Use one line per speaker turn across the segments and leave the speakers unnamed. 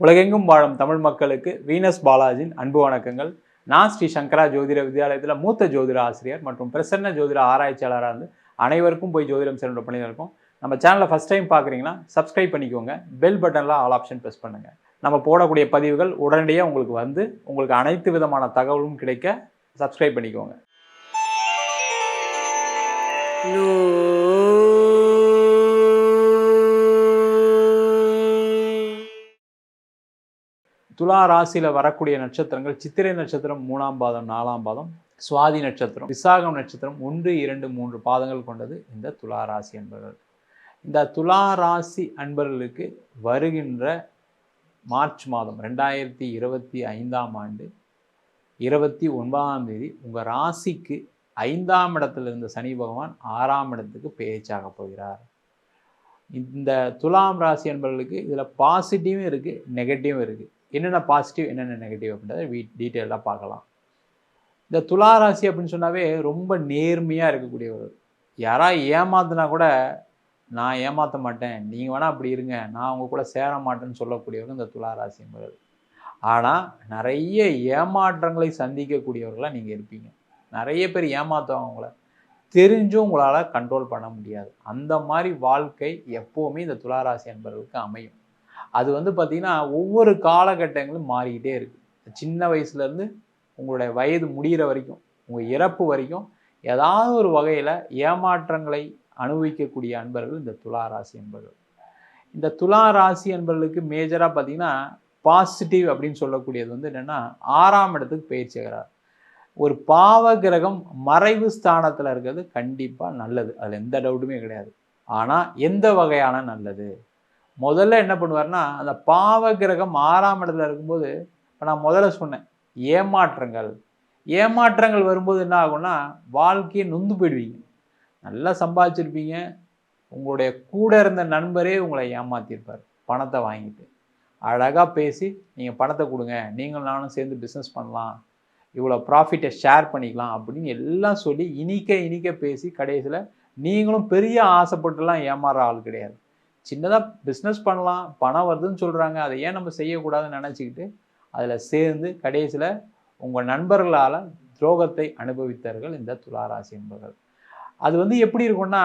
உலகெங்கும் வாழும் தமிழ் மக்களுக்கு வீனஸ் பாலாஜியின் அன்பு வணக்கங்கள். நான் ஸ்ரீ சங்கரா ஜோதிட வித்யாலயத்தில் மூத்த ஜோதிட ஆசிரியர் மற்றும் பிரசன்ன ஜோதிட ஆராய்ச்சியாளராக இருந்து அனைவருக்கும் போய் ஜோதிடம் சென்ற பண்ணியில் இருக்கோம். நம்ம சேனலை ஃபஸ்ட் டைம் பார்க்குறீங்கன்னா சப்ஸ்கிரைப் பண்ணிக்கோங்க. பெல் பட்டனில் ஆல் ஆப்ஷன் ப்ரெஸ் பண்ணுங்கள். நம்ம போடக்கூடிய பதிவுகள் உடனடியாக உங்களுக்கு வந்து உங்களுக்கு அனைத்து விதமான தகவலும் கிடைக்க சப்ஸ்கிரைப் பண்ணிக்கோங்க. துலா ராசியில் வரக்கூடிய நட்சத்திரங்கள் சித்திரை நட்சத்திரம் 3ஆம் பாதம் 4ஆம் பாதம், சுவாதி நட்சத்திரம், விசாகம் நட்சத்திரம் 1, 2, 3 பாதங்கள் கொண்டது இந்த துலா ராசி அன்பர்கள். இந்த துலா ராசி அன்பர்களுக்கு வருகின்ற மார்ச் மாதம் 2025ஆம் ஆண்டு 29ஆம் தேதி உங்கள் ராசிக்கு 5ஆம் இடத்துல இருந்த சனி பகவான் 6ஆம் இடத்துக்கு பேச்சாக போகிறார். இந்த துலாம் ராசி அன்பர்களுக்கு இதில் பாசிட்டிவும் இருக்குது, நெகட்டிவும் இருக்குது. என்னென்ன பாசிட்டிவ் என்னென்ன நெகட்டிவ் அப்படின்றத டீட்டெயிலாக பார்க்கலாம். இந்த துலா ராசி அப்படின்னு சொன்னாவே ரொம்ப நேர்மையாக இருக்கக்கூடியவர். யாராவது ஏமாத்தினா கூட நான் ஏமாற்ற மாட்டேன், நீங்கள் வேணால் அப்படி இருங்க, நான் அவங்க கூட சேர மாட்டேன்னு சொல்லக்கூடியவர்கள் இந்த துலா ராசி என்பவர்கள். ஆனால் நிறைய ஏமாற்றங்களை சந்திக்கக்கூடியவர்களாக நீங்கள் இருப்பீங்க. நிறைய பேர் ஏமாற்றுவாங்க, தெரிஞ்சும் உங்களால் கண்ட்ரோல் பண்ண முடியாது. அந்த மாதிரி வாழ்க்கை எப்போவுமே இந்த துளாராசி என்பவர்களுக்கு அமையும். அது பார்த்திங்கன்னா ஒவ்வொரு காலகட்டங்களும் மாறிக்கிட்டே இருக்குது. சின்ன வயசுலேருந்து உங்களுடைய வயது முடிகிற வரைக்கும், உங்கள் இறப்பு வரைக்கும் ஏதாவது ஒரு வகையில் ஏமாற்றங்களை அனுபவிக்கக்கூடிய அன்பர்கள் இந்த துளாராசி என்பவர்கள். இந்த துளாராசி என்பவர்களுக்கு மேஜராக பார்த்திங்கன்னா பாசிட்டிவ் அப்படின்னு சொல்லக்கூடியது என்னென்னா 6ஆம் இடத்துக்கு பயிற்சி ஆகிறார். ஒரு பாவ கிரகம் மறைவு ஸ்தானத்தில் இருக்கிறது கண்டிப்பாக நல்லது, அதில் எந்த டவுட்டுமே கிடையாது. ஆனால் எந்த வகையான நல்லது? முதல்ல என்ன பண்ணுவார்னா, அந்த பாவ கிரகம் 6ஆம் இடத்துல இருக்கும்போது, இப்போ நான் முதல்ல சொன்னேன் ஏமாற்றங்கள் வரும்போது என்ன ஆகும்னா வாழ்க்கையை நொந்து போயிடுவீங்க. நல்லா சம்பாதிச்சிருப்பீங்க, உங்களுடைய கூட இருந்த நண்பரே உங்களை ஏமாற்றிருப்பார். பணத்தை வாங்கிட்டு அழகாக பேசி நீங்கள் பணத்தை கொடுங்க, நீங்களும் நானும் சேர்ந்து பிஸ்னஸ் பண்ணலாம், இவ்வளோ ப்ராஃபிட்டை ஷேர் பண்ணிக்கலாம் அப்படின்னு எல்லாம் சொல்லி இனிக்க பேசி கடைசியில் நீங்களும் பெரிய ஆசைப்பட்டுலாம் ஏமாற ஆள் கிடையாது. சின்னதாக பிஸ்னஸ் பண்ணலாம், பணம் வருதுன்னு சொல்கிறாங்க, அதை ஏன் நம்ம செய்யக்கூடாதுன்னு நினச்சிக்கிட்டு அதில் சேர்ந்து கடைசியில் உங்கள் நண்பர்களால் துரோகத்தை அனுபவித்தார்கள் இந்த துளாராசி என்பவர்கள். அது எப்படி இருக்கும்னா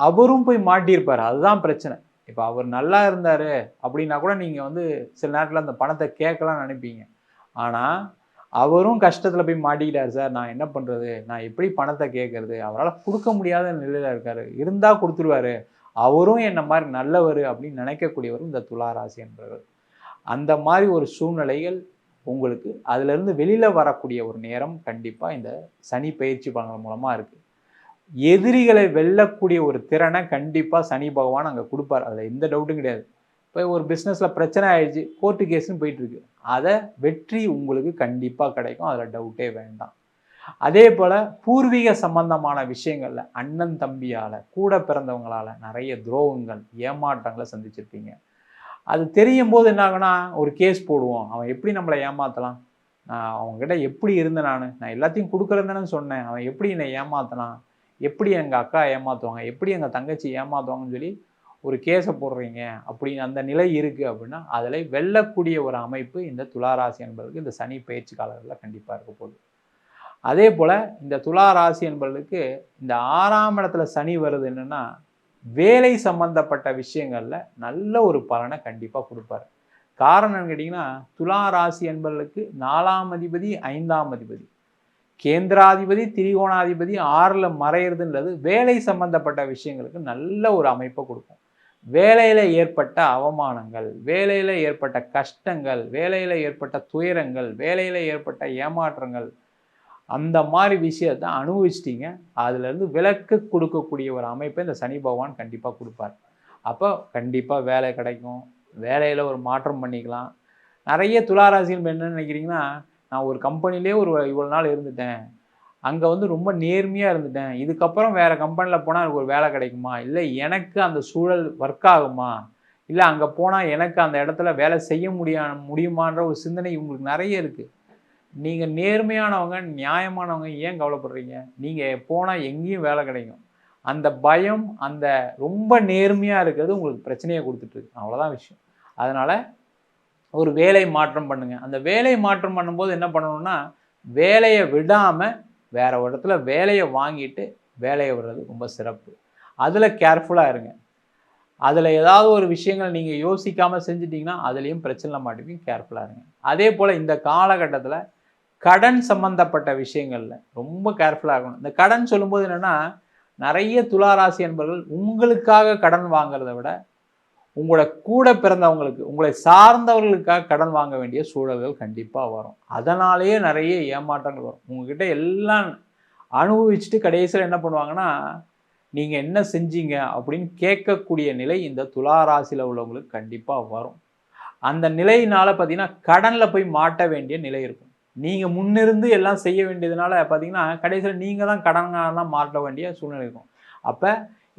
அவரும் போய் மாட்டியிருப்பார், அதுதான் பிரச்சனை. இப்போ அவர் நல்லா இருந்தார் அப்படின்னா கூட நீங்கள் சில நேரத்தில் அந்த பணத்தை கேட்கலாம்னு நினைப்பீங்க. ஆனால் அவரும் கஷ்டத்தில் போய் மாட்டிக்கிட்டார். சார் நான் என்ன பண்ணுறது, நான் எப்படி பணத்தை கேட்குறது, அவரால் கொடுக்க முடியாத நிலையில் இருக்கார், இருந்தால் கொடுத்துருவார், அவரும் என்ன மாதிரி நல்லவர் அப்படின்னு நினைக்கக்கூடியவரும் இந்த துளாராசி என்பவர்கள். அந்த மாதிரி ஒரு சூழ்நிலைகள் உங்களுக்கு அதிலிருந்து வெளியில் வரக்கூடிய ஒரு நேரம் கண்டிப்பாக இந்த சனி பயிற்சி பலன்கள் மூலமாக இருக்குது. எதிரிகளை வெல்லக்கூடிய ஒரு திறனை கண்டிப்பாக சனி பகவான் அங்கே கொடுப்பார், அதில் எந்த டவுட்டும் கிடையாது. இப்போ ஒரு பிஸ்னஸில் பிரச்சனை ஆயிடுச்சு, கோர்ட்டு கேஸுன்னு போயிட்டுருக்கு, அதை வெற்றி உங்களுக்கு கண்டிப்பாக கிடைக்கும், அதில் டவுட்டே வேண்டாம். அதே போல் பூர்வீக சம்பந்தமான விஷயங்களில் அண்ணன் தம்பியால் கூட பிறந்தவங்களால் நிறைய துரோகங்கள் ஏமாற்றங்களை சந்திச்சிருப்பீங்க. அது தெரியும் போது என்ன ஆகுனா ஒரு கேஸ் போடுவோம், அவன் எப்படி நம்மளை ஏமாற்றலாம், அவங்ககிட்ட எப்படி இருந்தேன், நான் எல்லாத்தையும் கொடுக்குறேன்னு சொன்னேன், அவன் எப்படி என்னை ஏமாத்தலாம், எப்படி எங்கள் அக்கா ஏமாற்றுவாங்க, எப்படி எங்கள் தங்கச்சி ஏமாற்றுவாங்கன்னு சொல்லி ஒரு கேஸை போடுறீங்க அப்படின்னு அந்த நிலை இருக்குது. அப்படின்னா அதில் வெல்லக்கூடிய ஒரு அமைப்பு இந்த துளாராசி என்பதற்கு இந்த சனி பயிற்சி காலங்களில் கண்டிப்பாக இருக்க போகுது. அதே போல் இந்த துளாராசி என்பவர்களுக்கு இந்த 6ஆம் இடத்துல சனி வருது என்னென்னா வேலை சம்பந்தப்பட்ட விஷயங்களில் நல்ல ஒரு பலனை கண்டிப்பாக கொடுப்பார். காரணம் என்னன்னு கேட்டிங்கன்னா துளாராசி என்பவர்களுக்கு 4ஆம் அதிபதி 5ஆம் அதிபதி கேந்திராதிபதி திரிகோணாதிபதி 6ல் மறையிறதுன்றது வேலை சம்பந்தப்பட்ட விஷயங்களுக்கு நல்ல ஒரு அமைப்பை கொடுக்கும். வேலையில் ஏற்பட்ட அவமானங்கள், வேலையில் ஏற்பட்ட கஷ்டங்கள், வேலையில் ஏற்பட்ட துயரங்கள், வேலையில் ஏற்பட்ட ஏமாற்றங்கள், அந்த மாதிரி விஷயத்தை அனுபவிச்சிட்டிங்க, அதுலேருந்து விலக்கு கொடுக்கக்கூடிய ஒரு அமைப்பை இந்த சனி பகவான் கண்டிப்பாக கொடுப்பார். அப்போ கண்டிப்பாக வேலை கிடைக்கும், வேலையில் ஒரு மாற்றம் பண்ணிக்கலாம். நிறைய துளாராசிகள் என்ன நினைக்கிறீங்கன்னா, நான் ஒரு கம்பெனிலே இவ்வளோ நாள் இருந்துட்டேன், அங்கே ரொம்ப நேர்மையாக இருந்துட்டேன், இதுக்கப்புறம் வேறு கம்பெனியில் போனால் எனக்கு ஒரு வேலை கிடைக்குமா, இல்லை எனக்கு அந்த சூழல் ஒர்க் ஆகுமா, இல்லை அங்கே போனால் எனக்கு அந்த இடத்துல வேலை செய்ய முடியுமான்ற ஒரு சிந்தனை உங்களுக்கு நிறைய இருக்குது. நீங்கள் நேர்மையானவங்க, நியாயமானவங்க, ஏன் கவலைப்படுறீங்க? நீங்கள் போனால் எங்கேயும் வேலை கிடைக்கும். அந்த பயம், அந்த ரொம்ப நேர்மையாக இருக்கிறது உங்களுக்கு பிரச்சனையை கொடுத்துட்ருக்கு. அவ்வளோதான் விஷயம். அதனால் ஒரு வேலை மாற்றம் பண்ணுங்க. அந்த வேலை மாற்றம் பண்ணும்போது என்ன பண்ணணும்னா, வேலையை விடாமல் வேற ஒரு இடத்துல வேலையை வாங்கிட்டு வேலையை விடுறது ரொம்ப சிறப்பு. அதில் கேர்ஃபுல்லாக இருங்க. அதில் ஏதாவது ஒரு விஷயங்கள் நீங்கள் யோசிக்காமல் செஞ்சிட்டிங்கன்னா அதுலேயும் பிரச்சனை மாட்டிப்பீங்க. கேர்ஃபுல்லாக இருங்க. அதே போல் இந்த காலகட்டத்தில் கடன் சம்பந்தப்பட்ட விஷயங்களில் ரொம்ப கேர்ஃபுல்லாக இருக்கணும். இந்த கடன் சொல்லும்போது என்னென்னா, நிறைய துளாராசி என்பவர்கள் உங்களுக்காக கடன் வாங்குறத விட உங்களோட கூட பிறந்தவங்களுக்கு, உங்களை சார்ந்தவர்களுக்காக கடன் வாங்க வேண்டிய சூழல்கள் கண்டிப்பாக வரும். அதனாலேயே நிறைய ஏமாற்றங்கள் வரும். உங்ககிட்ட எல்லாம் அனுபவிச்சுட்டு கடைசியில் என்ன பண்ணுவாங்கன்னா, நீங்கள் என்ன செஞ்சீங்க அப்படின்னு கேட்கக்கூடிய நிலை இந்த துளாராசியில் உள்ளவங்களுக்கு கண்டிப்பாக வரும். அந்த நிலையினால் பார்த்தீங்கன்னா கடனில் போய் மாட்ட வேண்டிய நிலை இருக்கும். நீங்கள் முன்னிருந்து எல்லாம் செய்ய வேண்டியதுனால பார்த்தீங்கன்னா கடைசியில் நீங்கள் தான் கடன்காரனாக மாட்ட வேண்டிய சூழ்நிலை இருக்கும். அப்போ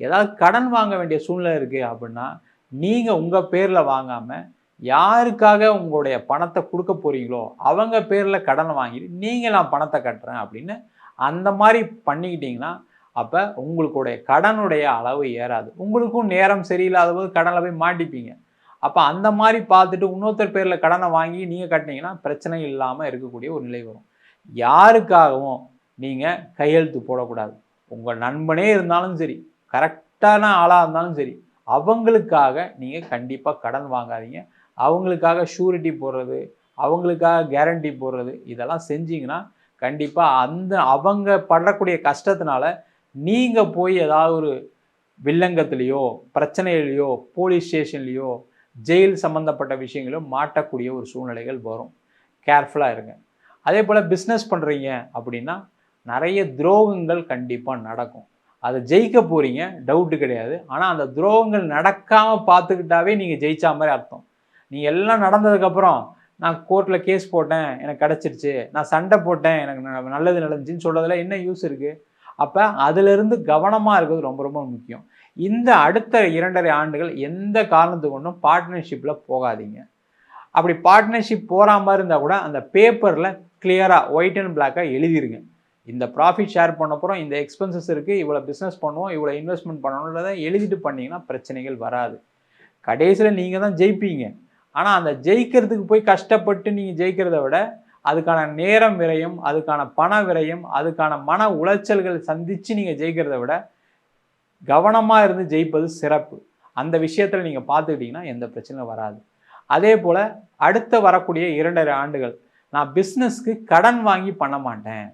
ஏதாவது கடன் வாங்க வேண்டிய சூழ்நிலை இருக்குது அப்படின்னா, நீங்கள் உங்கள் பேரில் வாங்காமல் யாருக்காக உங்களுடைய பணத்தை கொடுக்க போகிறீங்களோ அவங்க பேரில் கடன் வாங்கிட்டு நீங்கள் நான் பணத்தை கட்டுறேன் அப்படின்னு அந்த மாதிரி பண்ணிக்கிட்டிங்கன்னா அப்போ உங்களுடைய கடனுடைய அளவு ஏறாது. உங்களுக்கும் நேரம் சரியில்லாத போது கடனில் போய் மாட்டிப்பீங்க. அப்போ அந்த மாதிரி பார்த்துட்டு இன்னொருத்தர் பேரில் கடனை வாங்கி நீங்கள் கட்டினீங்கன்னா பிரச்சனை இல்லாமல் இருக்கக்கூடிய ஒரு நிலை வரும். யாருக்காகவும் நீங்கள் கையெழுத்து போடக்கூடாது. உங்கள் நண்பனே இருந்தாலும் சரி, கரெக்டான ஆளாக இருந்தாலும் சரி, அவங்களுக்காக நீங்கள் கண்டிப்பாக கடன் வாங்காதீங்க. அவங்களுக்காக ஷூரிட்டி போடுறது, அவங்களுக்காக கேரண்டி போடுறது இதெல்லாம் செஞ்சீங்கன்னா கண்டிப்பாக அவங்க படக்கூடிய கஷ்டத்தினால நீங்கள் போய் ஏதாவது ஒரு வில்லங்கத்திலேயோ பிரச்சனையிலையோ போலீஸ் ஸ்டேஷன்லேயோ ஜெயில் சம்மந்தப்பட்ட விஷயங்களும் மாட்டக்கூடிய ஒரு சூழ்நிலைகள் வரும். கேர்ஃபுல்லாக இருங்க. அதே போல் பிஸ்னஸ் பண்ணுறீங்க அப்படின்னா நிறைய துரோகங்கள் கண்டிப்பாக நடக்கும். அதை ஜெயிக்க போகிறீங்க, டவுட்டு கிடையாது. ஆனால் அந்த துரோகங்கள் நடக்காமல் பார்த்துக்கிட்டாவே நீங்கள் ஜெயிச்சா மாதிரி அர்த்தம். நீங்கள் எல்லாம் நடந்ததுக்கப்புறம் நான் கோர்ட்டில் கேஸ் போட்டேன் எனக்கு கிடச்சிருச்சு, நான் சண்டை போட்டேன் எனக்கு நல்லது நடந்துச்சின்னு சொல்கிறதுல என்ன யூஸ் இருக்குது? அப்போ அதிலிருந்து கவனமாக இருக்கிறது ரொம்ப ரொம்ப முக்கியம். இந்த அடுத்த 2.5 ஆண்டுகள் எந்த காரணத்துக்கு கொண்டும் பார்ட்னர்ஷிப்பில் போகாதீங்க. அப்படி பார்ட்னர்ஷிப் போகிற மாதிரி இருந்தால் கூட அந்த பேப்பரில் கிளியராக ஒயிட் அண்ட் பிளாக்காக எழுதிருங்க. இந்த ப்ராஃபிட் ஷேர் பண்ண போகிறோம், இந்த எக்ஸ்பென்சஸ் இருக்குது, இவ்வளோ பிஸ்னஸ் பண்ணுவோம், இவ்வளோ இன்வெஸ்ட்மெண்ட் பண்ணணுன்றதை எழுதிட்டு பண்ணிங்கன்னா பிரச்சனைகள் வராது. கடைசியில் நீங்கள் தான் ஜெயிப்பீங்க. ஆனால் அந்த ஜெயிக்கிறதுக்கு போய் கஷ்டப்பட்டு நீங்கள் ஜெயிக்கிறத விட அதுக்கான நேரம் விரயம், அதுக்கான பண விரயம், அதுக்கான மன உளைச்சல்கள் சந்தித்து நீங்கள் ஜெயிக்கிறத விட கவனமாக இருந்து ஜெயிப்பது சிறப்பு. அந்த விஷயத்தில் நீங்கள் பார்த்துக்கிட்டிங்கன்னா எந்த பிரச்சனையும் வராது. அதே போல் அடுத்த வரக்கூடிய 2.5 ஆண்டுகள் நான் பிஸ்னஸ்க்கு கடன் வாங்கி பண்ண மாட்டேன்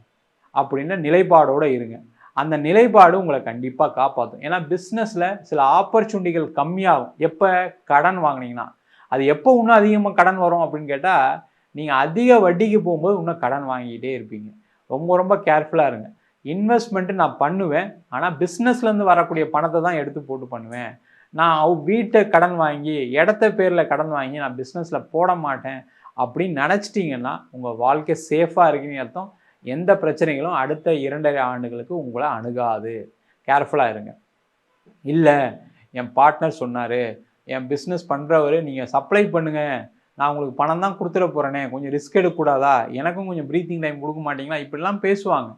அப்படின்னு நிலைப்பாடோடு இருங்க. அந்த நிலைப்பாடு உங்களை கண்டிப்பாக காப்பாற்றும். ஏன்னா பிஸ்னஸில் சில ஆப்பர்ச்சுனிட்டிகள் கம்மியாகும். எப்போ கடன் வாங்கினீங்கன்னா அது எப்போ இன்னும் அதிகமாக கடன் வரும் அப்படின்னு கேட்டால் நீங்கள் அதிக வட்டிக்கு போகும்போது இன்னும் கடன் வாங்கிக்கிட்டே இருப்பீங்க. ரொம்ப ரொம்ப கேர்ஃபுல்லாக இருங்க. இன்வெஸ்ட்மெண்ட்டு நான் பண்ணுவேன், ஆனால் பிஸ்னஸ்லேருந்து வரக்கூடிய பணத்தை தான் எடுத்து போட்டு பண்ணுவேன். நான் வீட்டை கடன் வாங்கி இடத்த பேரில் கடன் வாங்கி நான் பிஸ்னஸில் போட மாட்டேன் அப்படின்னு நினச்சிட்டிங்கன்னா உங்கள் வாழ்க்கை சேஃபாக இருக்குன்னு அர்த்தம். எந்த பிரச்சனைகளும் அடுத்த 2.5 ஆண்டுகளுக்கு உங்களை அணுகாது. கேர்ஃபுல்லாக இருங்க. இல்லை என் பார்ட்னர் சொன்னார், என் பிஸ்னஸ் பண்ணுறவர் நீங்கள் சப்ளை பண்ணுங்கள், நான் உங்களுக்கு பணம் தான் கொடுத்துட போகிறேனே, கொஞ்சம் ரிஸ்க் எடுக்கக்கூடாதா, எனக்கும் கொஞ்சம் ப்ரீத்திங் டைம் கொடுக்க மாட்டிங்களா, இப்படிலாம் பேசுவாங்க.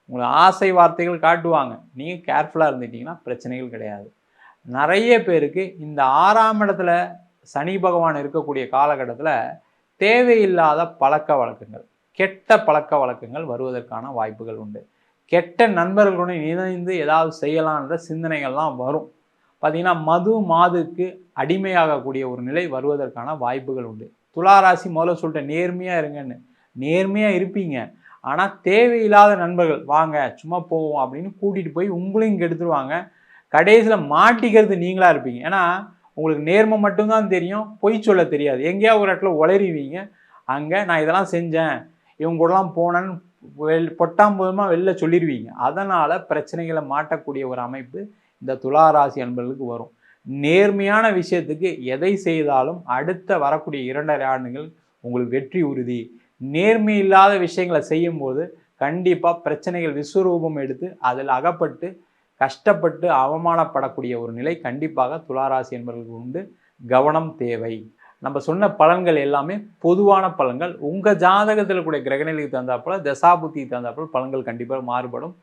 உங்களை ஆசை வார்த்தைகள் காட்டுவாங்க. நீங்கள் கேர்ஃபுல்லாக இருந்துட்டிங்கன்னா பிரச்சனைகள் கிடையாது. நிறைய பேருக்கு இந்த 6ஆம் இடத்துல சனி பகவான் இருக்கக்கூடிய காலகட்டத்தில் தேவையில்லாத பழக்க வழக்கங்கள், கெட்ட பழக்க வழக்கங்கள் வருவதற்கான வாய்ப்புகள் உண்டு. கெட்ட நண்பர்களுடன் இணைந்து ஏதாவது செய்யலான்ற சிந்தனைகள்லாம் வரும். பார்த்திங்கன்னா மது மாதுக்கு அடிமையாகக்கூடிய ஒரு நிலை வருவதற்கான வாய்ப்புகள் உண்டு. துளாராசி முதல்ல சொல்லிட்டு நேர்மையாக இருங்கன்னு. நேர்மையாக இருப்பீங்க, ஆனால் தேவையில்லாத நண்பர்கள் வாங்க சும்மா போவோம் அப்படின்னு கூட்டிகிட்டு போய் உங்களையும் கெடுத்துருவாங்க. கடைசியில் மாட்டிக்கிறது நீங்களாக இருப்பீங்க. ஏன்னா உங்களுக்கு நேர்மை மட்டும்தான் தெரியும், பொய் சொல்ல தெரியாது. எங்கேயாவது ஒரு இடத்துல உளறிவீங்க. அங்கே நான் இதெல்லாம் செஞ்சேன், இவங்க கூடலாம் போனேன்னு பொட்டாம்பூதமாக வெளில சொல்லிடுவீங்க. அதனால் பிரச்சனைகளை மாட்டக்கூடிய ஒரு அமைப்பு இந்த துளாராசி அன்பர்களுக்கு வரும். நேர்மையான விஷயத்துக்கு எதை செய்தாலும் அடுத்த வரக்கூடிய 2.5 ஆண்டுகள் உங்களுக்கு வெற்றி உறுதி. நேர்மை இல்லாத விஷயங்களை செய்யும்போது கண்டிப்பாக பிரச்சனைகள் விஸ்வரூபம் எடுத்து அதில் அகப்பட்டு கஷ்டப்பட்டு அவமானப்படக்கூடிய ஒரு நிலை கண்டிப்பாக துளாராசி என்பவர்களுக்கு உண்டு. கவனம் தேவை. நம்ம சொன்ன பலன்கள் எல்லாமே பொதுவான பலன்கள். உங்கள் ஜாதகத்தில் கூட கிரகநிலைக்கு தகுந்தாப்புல தசாபுத்திக்கு தகுந்தாப்புல பலன்கள் கண்டிப்பாக மாறுபடும்.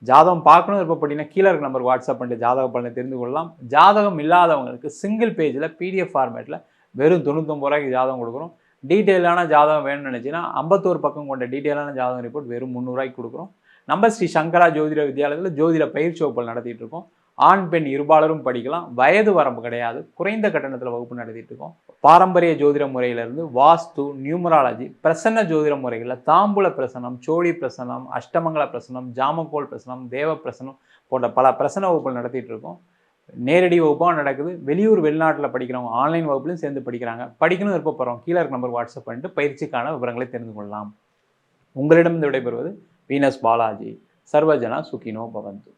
ஜாதகம் பார்க்கணும் விருப்பப்பட்டீங்கன்னா கீழே இருக்க நம்பருக்கு வாட்ஸ்அப் பண்ணிட்டு ஜாதக பலனை தெரிந்து கொள்ளலாம். ஜாதகம் இல்லாதவங்களுக்கு சிங்கிள் பேஜில் பிடிஎஃப் ஃபார்மேட்டில் வெறும் 99 ரூபாய்க்கு ஜாதகம் கொடுக்குறோம். டீட்டெயிலான ஜாதகம் வேணும்னு நினச்சிங்கன்னா 51 பக்கம் கொண்ட டீட்டெயிலான ஜாதகம் ரிப்போர்ட் வெறும் 300 ரூபாய்க்கு கொடுக்குறோம். நம்ம ஸ்ரீ சங்கரா ஜோதிட வித்யாலயத்தில் ஜோதிட பயிற்சி வகுப்புகள் நடத்திட்டு இருக்கோம். ஆண் பெண் இருபாலரும் படிக்கலாம். வயது வரம்பு கிடையாது. குறைந்த கட்டணத்தில் வகுப்பு நடத்திட்டு இருக்கோம். பாரம்பரிய ஜோதிட முறையிலிருந்து வாஸ்து, நியூமராலஜி, பிரசன்ன ஜோதிட முறைகளில் தாம்பூல பிரசனம், சோழி பிரசனம், அஷ்டமங்கல பிரசனம், ஜாமக்கோல் பிரசனம், தேவ பிரசனம் போன்ற பல பிரசன வகுப்புகள் நடத்திட்டு இருக்கோம். நேரடி வகுப்பாக நடக்குது. வெளியூர் வெளிநாட்டில் படிக்கிறவங்க ஆன்லைன் வகுப்புலையும் சேர்ந்து படிக்கிறாங்க. படிக்கணும் விருப்பப்படுறோம் கீழே இருக்க நம்பர் வாட்ஸ்அப் பண்ணிட்டு பயிற்சிக்கான விவரங்களை தெரிந்து கொள்ளலாம். உங்களிடம் விடைபெறுவது வீனஸ் பாலாஜி. சர்வஜனா சுகினோ பவந்து.